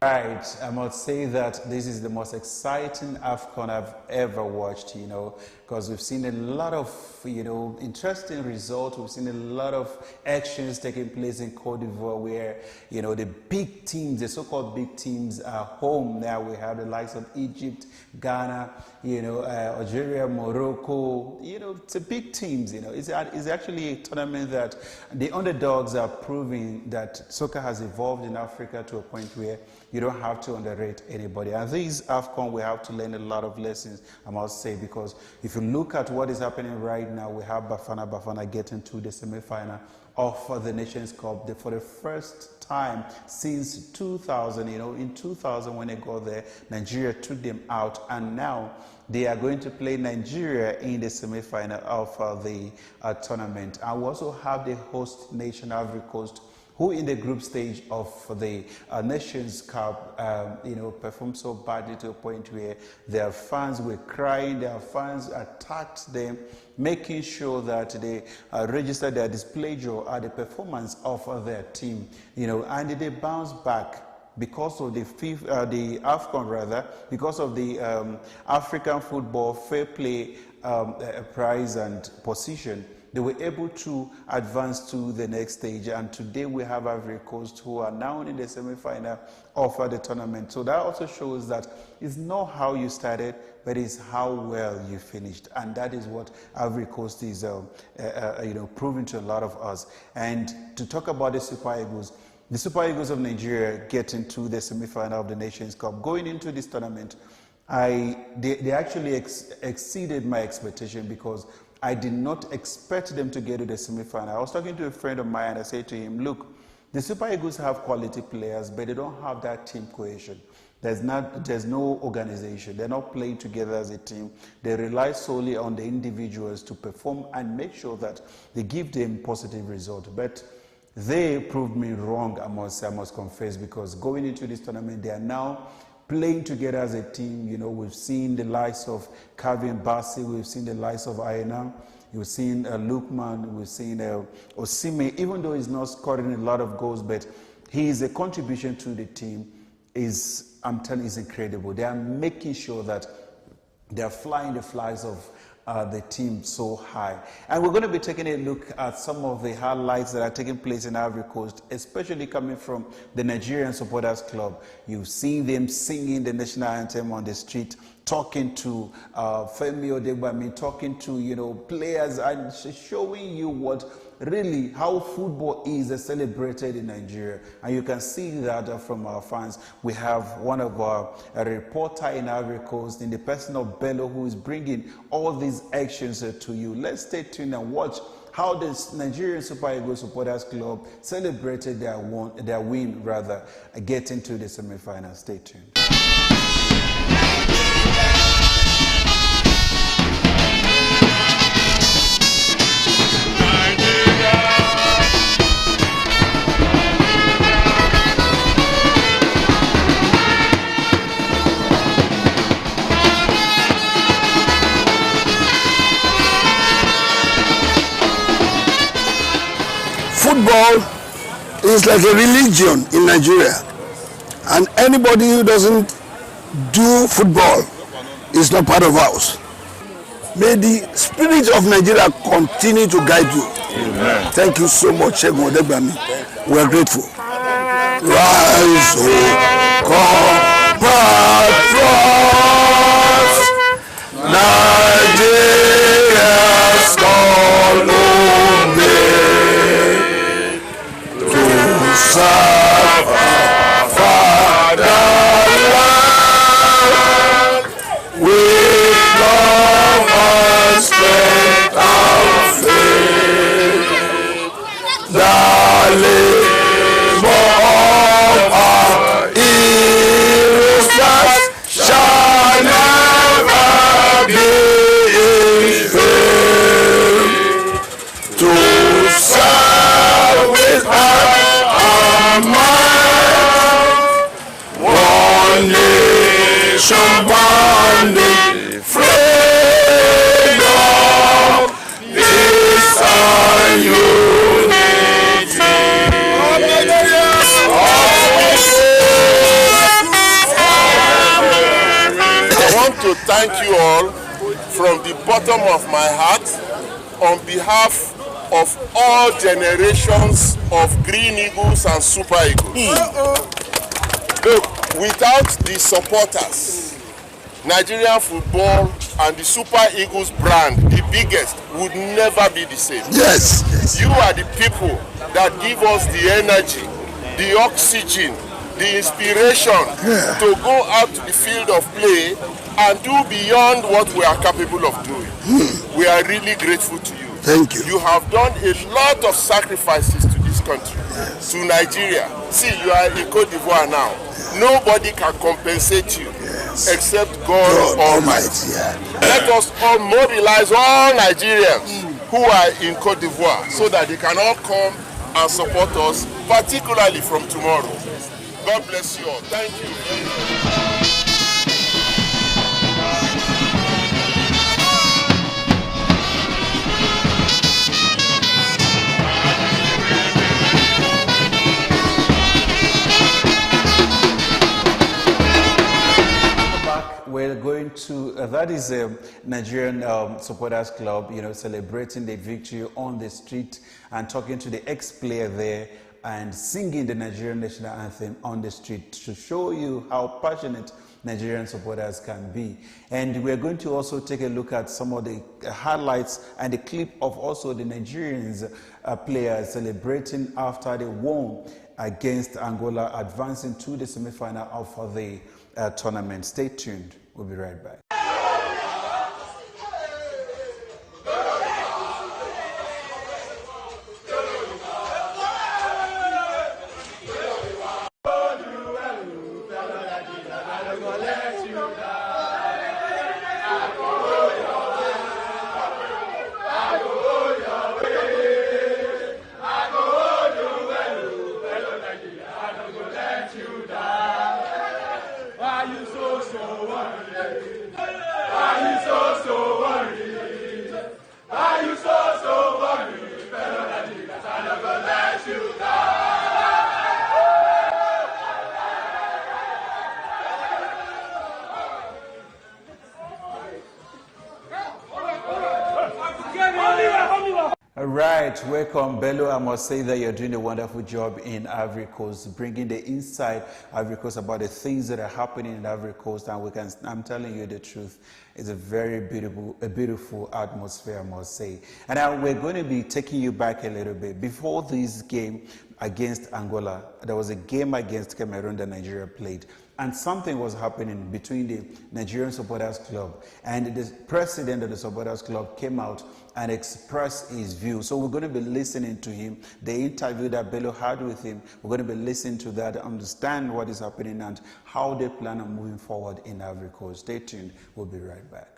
Right, I must say that this is the most exciting AFCON I've ever watched, because we've seen a lot of, interesting results. We've seen a lot of actions taking place in Cote d'Ivoire where, the big teams, the so-called big teams are home now. We have the likes of Egypt, Ghana, Algeria, Morocco, it's a big teams, It's actually a tournament that the underdogs are proving that soccer has evolved in Africa to a point where you don't have to underrate anybody. And this AFCON, we have to learn a lot of lessons, I must say, because if you look at what is happening right now, we have Bafana getting to the semi-final of the Nations Cup for the first time since 2000. In 2000 when they got there, Nigeria took them out, and now they are going to play Nigeria in the semi-final of the tournament. And we also have the host nation, Ivory Coast, who in the group stage of the Nations Cup, performed so badly to a point where their fans were crying, their fans attacked them, making sure that they register their displeasure at the performance of their team, and they bounced back because of the AFCON rather, because of the African Football Fair Play prize and position. They were able to advance to the next stage, and today we have Ivory Coast, who are now in the semi-final of the tournament. So that also shows that it's not how you started, but it's how well you finished, and that is what Ivory Coast is, proving to a lot of us. And to talk about the Super Eagles of Nigeria getting to the semi-final of the Nations Cup, going into this tournament, they actually exceeded my expectation, because I did not expect them to get to the semi-final. I was talking to a friend of mine and I said to him, look, the Super Eagles have quality players, but they don't have that team cohesion. There's no organization. They're not playing together as a team. They rely solely on the individuals to perform and make sure that they give them positive results. But they proved me wrong, I must confess, because going into this tournament, they are now playing together as a team. We've seen the likes of Calvin Bassey, we've seen the likes of Aina, we've seen Lukman, we've seen Osime, even though he's not scoring a lot of goals, but his contribution to the team is, I'm telling you, is incredible. They are making sure that they are flying the flags of the team so high. And we're going to be taking a look at some of the highlights that are taking place in Ivory Coast, especially coming from the Nigerian Supporters Club. You've seen them singing the national anthem on the street, talking to Femi Odegbami, talking to players, and showing you how football is celebrated in Nigeria. And you can see that from our fans. We have one of a reporter in Ivory Coast, in the person of Bello, who is bringing all these actions to you. Let's stay tuned and watch how the Nigerian Super Eagles Supporters Club celebrated their win, getting to the semi-final. Stay tuned. Football is like a religion in Nigeria, and anybody who doesn't do football is not part of ours. May the spirit of Nigeria continue to guide you. Amen. Thank you so much, Shegun Odegbami. We are grateful. Rise, compatriots, Nigeria's call serve our fatherland with love and strength and faith. The labor of our heroes shall never be in vain. To serve with our thank you all from the bottom of my heart on behalf of all generations of Green Eagles and Super Eagles. Look, without the supporters, Nigerian football and the Super Eagles brand, the biggest, would never be the same. Yes, yes. You are the people that give us the energy, the oxygen, the inspiration to go out to the field of play and do beyond what we are capable of doing. We are really grateful to you. Thank you. You have done a lot of sacrifices to this country, to Nigeria. See, you are in Cote d'Ivoire now. Nobody can compensate you except God Almighty. Let us all mobilize all Nigerians who are in Cote d'Ivoire so that they can all come and support us, particularly from tomorrow. God bless you all. Thank you. We're going to, that is a Nigerian Supporters Club, you know, celebrating the victory on the street and talking to the ex-player there and singing the Nigerian national anthem on the street to show you how passionate Nigerian supporters can be. And we're going to also take a look at some of the highlights and the clip of also the Nigerians players celebrating after they won against Angola, advancing to the semi-final of the tournament. Stay tuned. We'll be right back. All right, welcome, Bello. I must say that you're doing a wonderful job in Ivory Coast, bringing the inside Ivory Coast about the things that are happening in Ivory Coast, and I'm telling you the truth, it's a very beautiful atmosphere, I must say. And now we're going to be taking you back a little bit. Before this game against Angola, there was a game against Cameroon that Nigeria played. And something was happening between the Nigerian Supporters Club and the president of the Supporters Club came out and expressed his view. So we're going to be listening to him. The interview that Bello had with him, we're going to be listening to that, understand what is happening and how they plan on moving forward in Ivory Coast. Stay tuned. We'll be right back.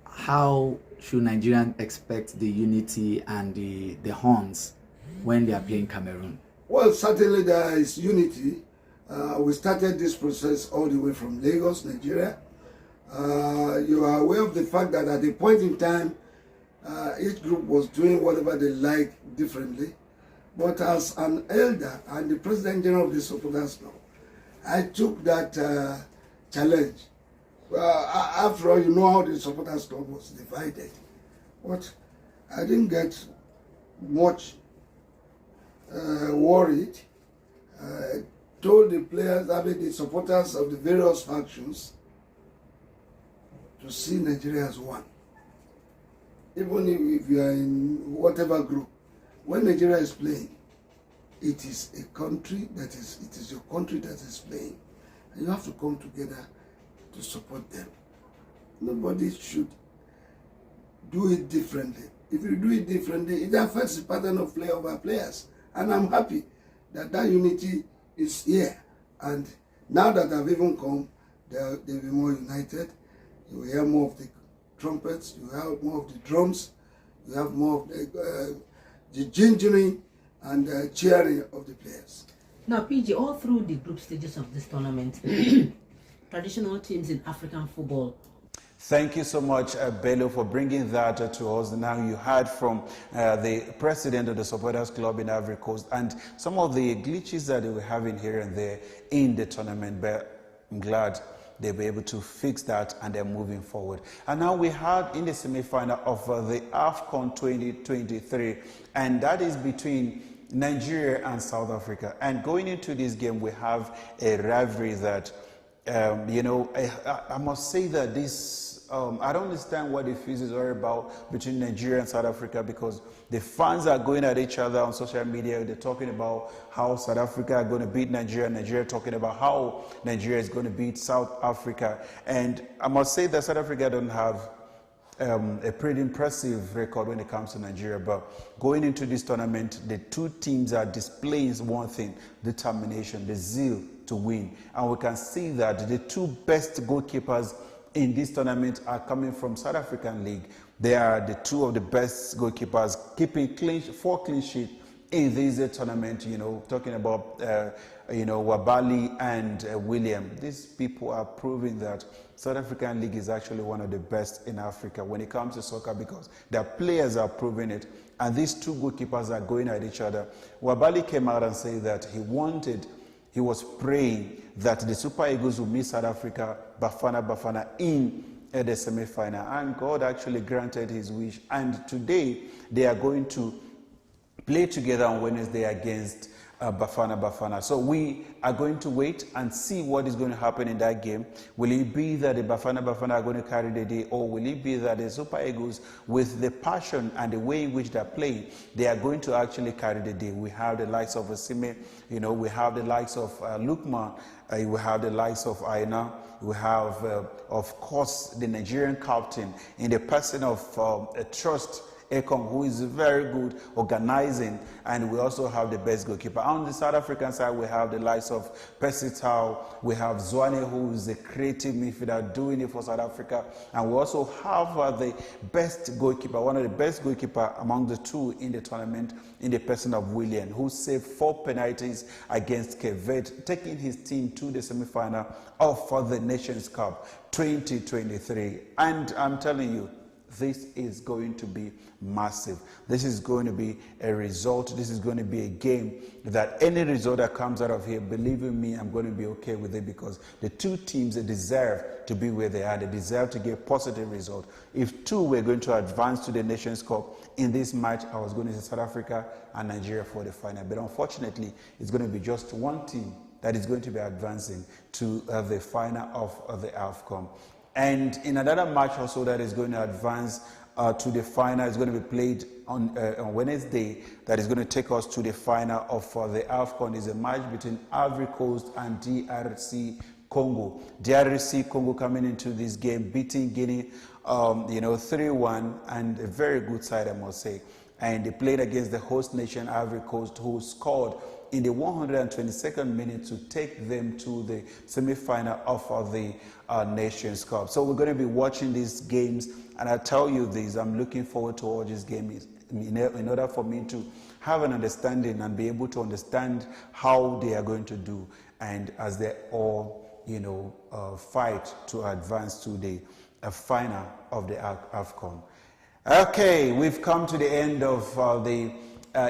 How should Nigerians expect the unity and the horns when they are playing Cameroon? Well, certainly there is unity. We started this process all the way from Lagos, Nigeria. You are aware of the fact that at a point in time, each group was doing whatever they liked differently. But as an elder and the President General of the Supporters Club, I took that challenge. After all, you know how the Supporters Club was divided. But I didn't get much worried. Told the players, the supporters of the various factions, to see Nigeria as one. Even if you are in whatever group, when Nigeria is playing, it is a country it is your country that is playing. And you have to come together to support them. Nobody should do it differently. If you do it differently, it affects the pattern of play of our players. And I'm happy that that unity is here, and now that I've even come, they'll be more united. You will hear more of the trumpets, you will have more of the drums, you have more of the gingering and cheering of the players. Now, PG, all through the group stages of this tournament, traditional teams in African football. Thank you so much, Bello, for bringing that to us. Now you heard from the president of the Supporters Club in Ivory Coast and some of the glitches that they were having here and there in the tournament. But I'm glad they'll be able to fix that and they're moving forward. And now we have in the semi-final of the AFCON 2023, and that is between Nigeria and South Africa. And going into this game, we have a rivalry that, I must say that this, I don't understand what the fuses are about between Nigeria and South Africa, because the fans are going at each other on social media. They're talking about how South Africa are going to beat Nigeria, Nigeria talking about how Nigeria is going to beat South Africa. And I must say that South Africa don't have a pretty impressive record when it comes to Nigeria, but going into this tournament, the two teams are displaying one thing: determination, the zeal to win. And we can see that the two best goalkeepers in this tournament are coming from South African League. They are the two of the best goalkeepers, keeping 4 clean sheets in this tournament, talking about, Wabali and William. These people are proving that South African League is actually one of the best in Africa when it comes to soccer, because their players are proving it. And these two goalkeepers are going at each other. Wabali came out and said that he was praying that the Super Eagles would meet South Africa, Bafana in the semi-final. And God actually granted his wish. And today, they are going to play together on Wednesday against Bafana. So we are going to wait and see what is going to happen in that game. Will it be that the Bafana are going to carry the day, or will it be that the Super Eagles, with the passion and the way in which they're playing, they are going to actually carry the day? We have the likes of Asime, we have the likes of Lukman, we have the likes of Aina, we have, of course, the Nigerian captain in the person of Trust Ekong, who is very good organizing, and we also have the best goalkeeper. On the South African side, we have the likes of Pesitao, we have Zwane, who is a creative midfielder doing it for South Africa, and we also have the best goalkeeper, one of the best goalkeeper among the two in the tournament, in the person of William, who saved 4 penalties against Cape Verde, taking his team to the semi-final of the Nations Cup 2023. And I'm telling you, this is going to be massive. This is going to be a result. This is going to be a game that any result that comes out of here, believe in me, I'm going to be okay with it, because the two teams, they deserve to be where they are. They deserve to get positive result. If two were going to advance to the Nations Cup in this match, I was going to say South Africa and Nigeria for the final. But unfortunately, it's going to be just one team that is going to be advancing to the final of the AFCON. And in another match also that is going to advance to the final, is going to be played on Wednesday, that is going to take us to the final of the AFCON, is a match between Ivory Coast and DRC Congo. DRC Congo coming into this game, beating Guinea 3-1, and a very good side, I must say. And they played against the host nation, Ivory Coast, who scored in the 122nd minute to take them to the semi-final of the Nations Cup. So we're going to be watching these games, and I tell you this, I'm looking forward to all these games in order for me to have an understanding and be able to understand how they are going to do, and as they all fight to advance to the final of the AFCON. Okay, we've come to the end of the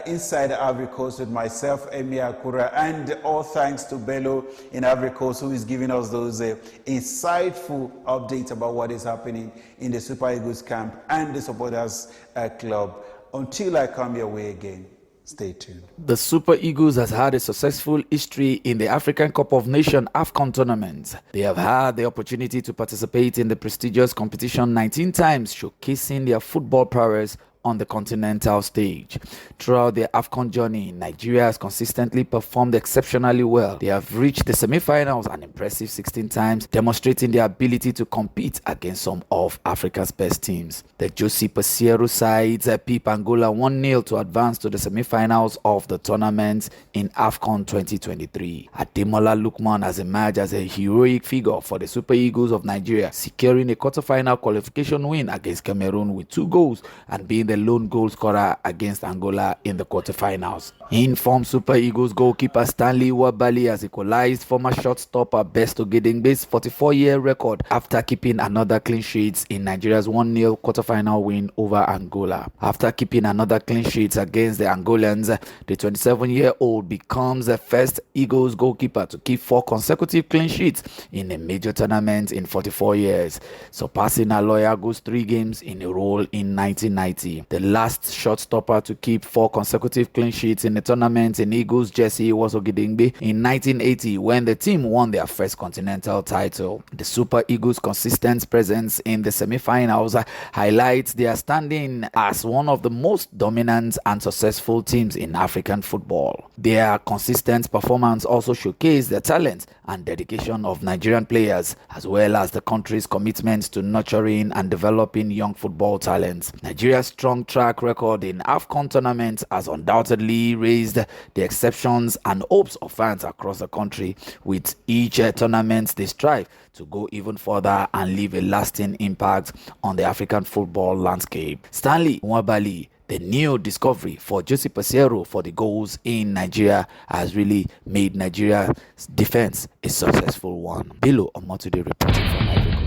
Inside Ivory Coast with myself, Emmy Akura, and all thanks to Bello in Ivory Coast, who is giving us those insightful updates about what is happening in the Super Eagles camp and the Supporters Club. Until I come your way again, stay tuned. The Super Eagles has had a successful history in the African Cup of Nations AFCON tournament. They have had the opportunity to participate in the prestigious competition 19 times, showcasing their football prowess on the continental stage. Throughout their AFCON journey, Nigeria has consistently performed exceptionally well. They have reached the semi-finals an impressive 16 times, demonstrating their ability to compete against some of Africa's best teams. The Josie Pasiero sides beat Angola 1-0 to advance to the semi-finals of the tournament in AFCON 2023. Ademola Lookman has emerged as a heroic figure for the Super Eagles of Nigeria, securing a quarter-final qualification win against Cameroon with 2 goals and being the the lone goal scorer against Angola in the quarterfinals. In-form Super Eagles goalkeeper Stanley Nwabali has equalized former shortstopper Besto Gedengbe's 44-year record after keeping another clean sheet in Nigeria's 1-0 quarterfinal win over Angola. After keeping another clean sheet against the Angolans, the 27-year-old becomes the first Eagles goalkeeper to keep 4 consecutive clean sheets in a major tournament in 44 years, surpassing Aloyago's 3 games in a row in 1990. The last shortstopper to keep 4 consecutive clean sheets in a tournament in Eagles jersey was Ogidengbe in 1980 when the team won their first continental title. The Super Eagles' consistent presence in the semi-finals highlights their standing as one of the most dominant and successful teams in African football. Their consistent performance also showcased the talent and dedication of Nigerian players, as well as the country's commitment to nurturing and developing young football talents. Nigeria's strong track record in AFCON tournaments has undoubtedly raised the exceptions and hopes of fans across the country. With each tournament, they strive to go even further and leave a lasting impact on the African football landscape. Stanley Nwabali, the new discovery for Jose Peseiro for the goals in Nigeria, has really made Nigeria's defense a successful one. Bello reporting from Ivory Coast.